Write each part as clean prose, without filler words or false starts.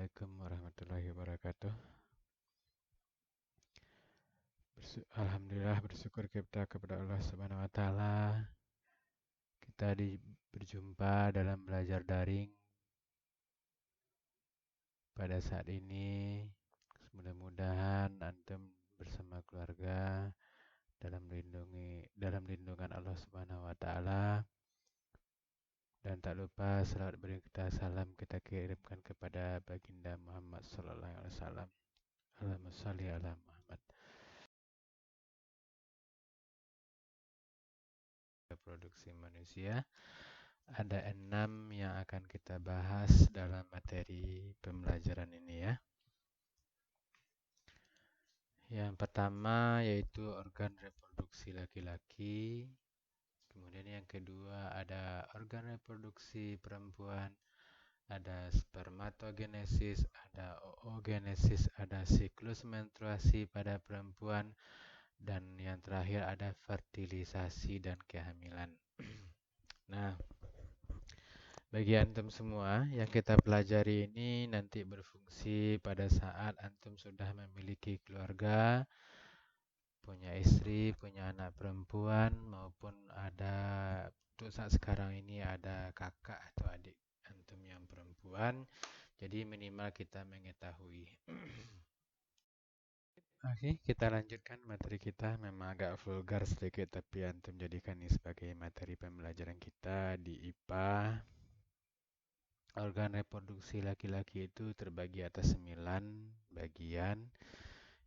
Assalamualaikum warahmatullahi wabarakatuh. Alhamdulillah bersyukur kita kepada Allah Subhanahu wa taala. Kita berjumpa dalam belajar daring pada saat ini. Mudah-mudahan antum bersama keluarga dalam lindungan Allah Subhanahu wa taala. Dan tak lupa selawat berita salam kita kirimkan kepada baginda Muhammad sallallahu alaihi wasallam. Allahumma shalli ala Muhammad. Reproduksi manusia. Ada 6 yang akan kita bahas dalam materi pembelajaran ini ya. Yang pertama yaitu organ reproduksi laki-laki. Kemudian yang kedua ada organ reproduksi perempuan. Ada spermatogenesis, ada oogenesis, ada siklus menstruasi pada perempuan. Dan yang terakhir ada fertilisasi dan kehamilan. Nah, bagi antum semua yang kita pelajari ini nanti berfungsi pada saat antum sudah memiliki keluarga, punya istri, punya anak perempuan, maupun ada untuk saat sekarang ini ada kakak atau adik antum yang perempuan. Jadi minimal kita mengetahui. Oke, kita lanjutkan materi kita. Memang agak vulgar sedikit, tapi antum jadikan ini sebagai materi pembelajaran kita di IPA. Organ reproduksi laki-laki itu terbagi atas 9 bagian.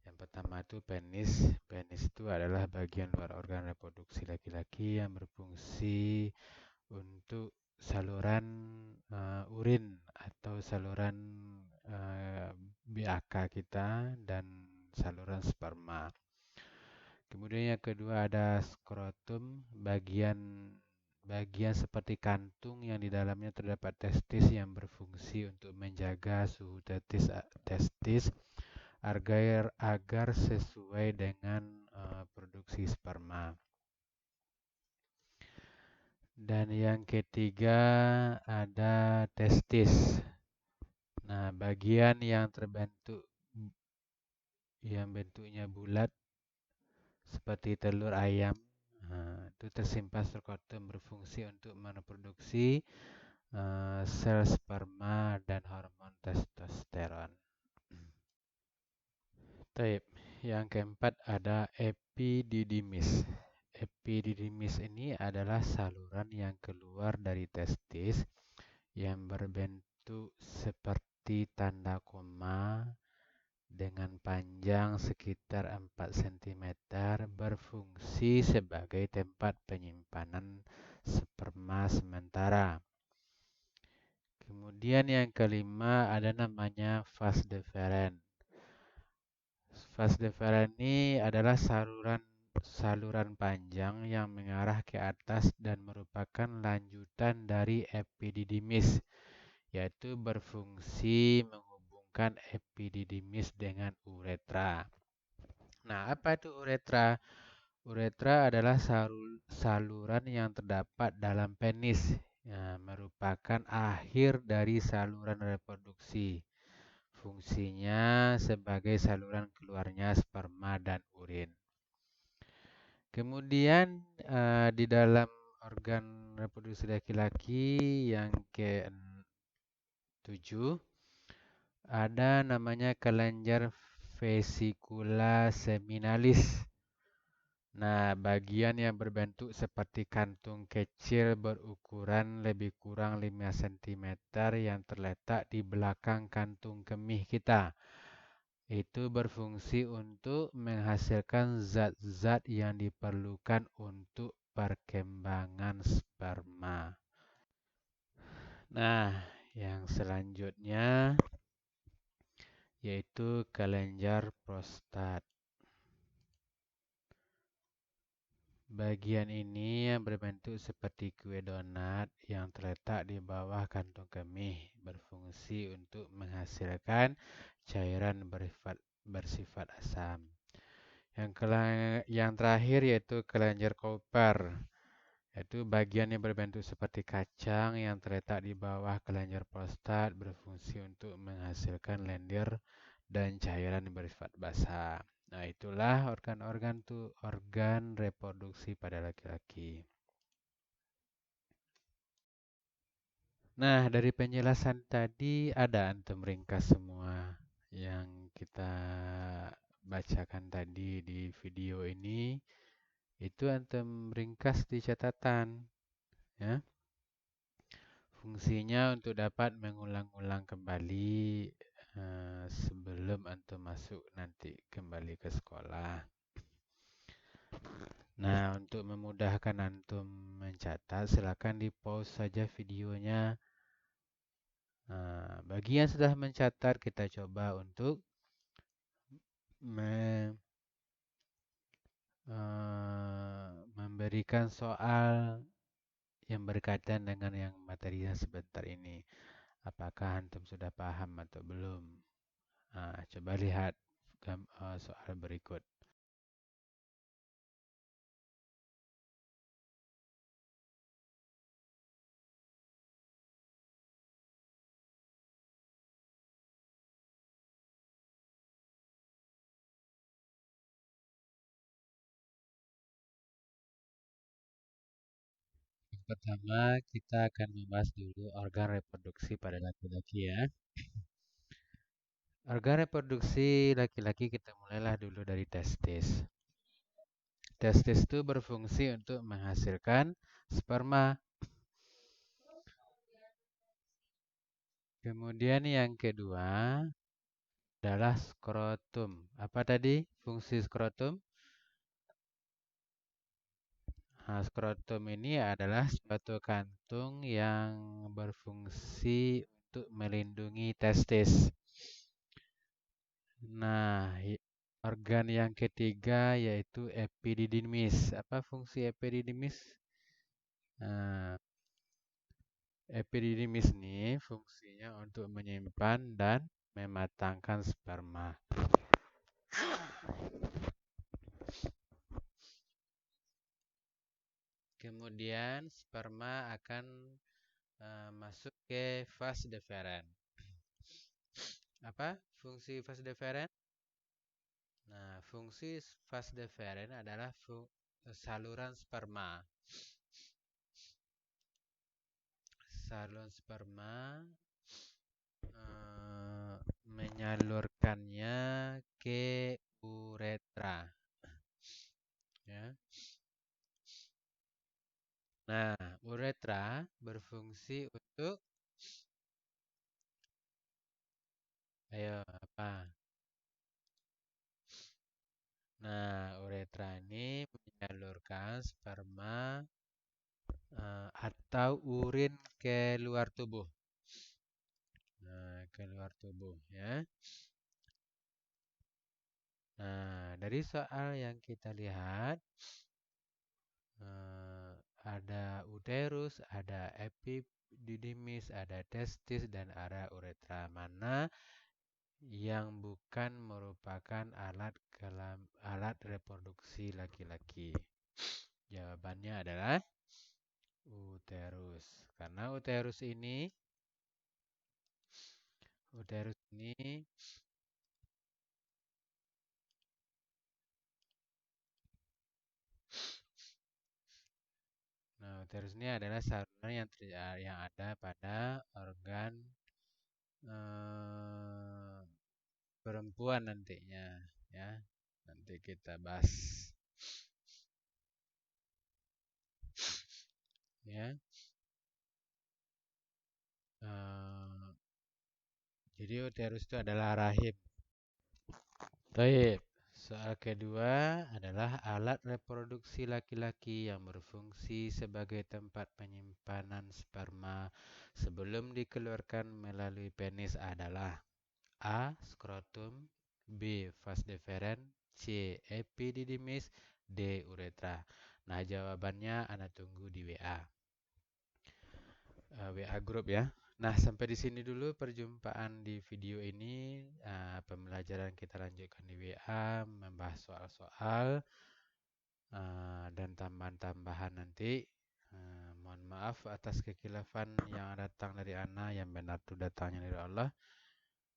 Yang pertama itu penis. Penis itu adalah bagian luar organ reproduksi laki-laki yang berfungsi untuk saluran urin atau saluran BAK kita dan saluran sperma. Kemudian yang kedua ada skrotum, bagian seperti kantung yang di dalamnya terdapat testis yang berfungsi untuk menjaga suhu testis agar sesuai dengan produksi sperma. Dan yang ketiga ada testis. Nah, bagian yang bentuknya bulat seperti telur ayam. Itu tersimpan skrotum berfungsi untuk memproduksi sel sperma dan hormon testosteron. Taib. Yang keempat ada epididymis. Epididymis ini adalah saluran yang keluar dari testis yang berbentuk seperti tanda koma dengan panjang sekitar 4 cm berfungsi sebagai tempat penyimpanan sperma sementara. Kemudian yang kelima ada namanya vas deferens. Vas deferens ini adalah saluran panjang yang mengarah ke atas dan merupakan lanjutan dari epididymis, yaitu berfungsi menghubungkan epididymis dengan uretra. Nah, apa itu uretra? Uretra adalah saluran yang terdapat dalam penis, merupakan akhir dari saluran reproduksi. Fungsinya sebagai saluran keluarnya sperma dan urin. Kemudian di dalam organ reproduksi laki-laki yang ke-7 ada namanya kelenjar vesicula seminalis. Nah, bagian yang berbentuk seperti kantung kecil berukuran lebih kurang 5 cm yang terletak di belakang kantung kemih kita. Itu berfungsi untuk menghasilkan zat-zat yang diperlukan untuk perkembangan sperma. Nah, yang selanjutnya yaitu kelenjar prostat. Bagian ini yang berbentuk seperti kue donat yang terletak di bawah kantung kemih berfungsi untuk menghasilkan cairan bersifat asam. Yang terakhir yaitu kelenjar Cooper. Yaitu bagian yang berbentuk seperti kacang yang terletak di bawah kelenjar prostat berfungsi untuk menghasilkan lendir dan cairan yang bersifat basah. Nah, itulah organ reproduksi pada laki-laki. Nah, dari penjelasan tadi ada antum ringkas semua yang kita bacakan tadi di video ini. Itu antum ringkas di catatan, ya. Fungsinya untuk dapat mengulang-ulang kembali sebelum antum masuk nanti kembali ke sekolah. Nah, untuk memudahkan antum mencatat, silakan di pause saja videonya. Nah, bagi yang sudah mencatat, kita coba untuk memberikan soal yang berkaitan dengan yang materinya sebentar ini. Apakah antum sudah paham atau belum? Nah, coba lihat soal berikut. Pertama, kita akan membahas dulu organ reproduksi pada laki-laki ya. Organ reproduksi laki-laki kita mulailah dulu dari testis. Testis itu berfungsi untuk menghasilkan sperma. Kemudian yang kedua adalah skrotum. Apa tadi fungsi skrotum? Nah, skrotum ini adalah suatu kantung yang berfungsi untuk melindungi testis. Nah, organ yang ketiga yaitu epididymis. Apa fungsi epididymis? Nah, epididymis ini fungsinya untuk menyimpan dan mematangkan sperma. Kemudian sperma akan masuk ke vas deferens. Apa fungsi vas deferens? Nah, fungsi vas deferens adalah saluran sperma. Saluran sperma menyalurkannya ke uretra. Ya. Nah, uretra berfungsi untuk ayo apa? Nah, uretra ini menyalurkan sperma atau urin ke luar tubuh. Nah, ke luar tubuh ya. Nah, dari soal yang kita lihat ada uterus, ada epididymis, ada testis dan ada uretra. Mana yang bukan merupakan alat reproduksi laki-laki? Jawabannya adalah uterus. Karena uterus ini uterus ini adalah saluran yang ada pada organ perempuan nantinya ya. Nanti kita bahas ya. Jadi uterus itu adalah rahim. Baik. Soal kedua adalah alat reproduksi laki-laki yang berfungsi sebagai tempat penyimpanan sperma sebelum dikeluarkan melalui penis adalah A. Skrotum, B. Vas deferens, C. Epididymis, D. Uretra. Nah, jawabannya Anda tunggu di WA. WA grup ya. Nah, sampai di sini dulu perjumpaan di video ini. Pembelajaran kita lanjutkan di WA, membahas soal-soal dan tambahan-tambahan nanti. maaf atas kekhilafan yang datang dari ana, yang benar itu datangnya dari Allah.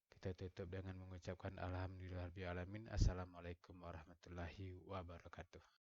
Kita tutup dengan mengucapkan alhamdulillahirabbil alamin. Assalamualaikum warahmatullahi wabarakatuh.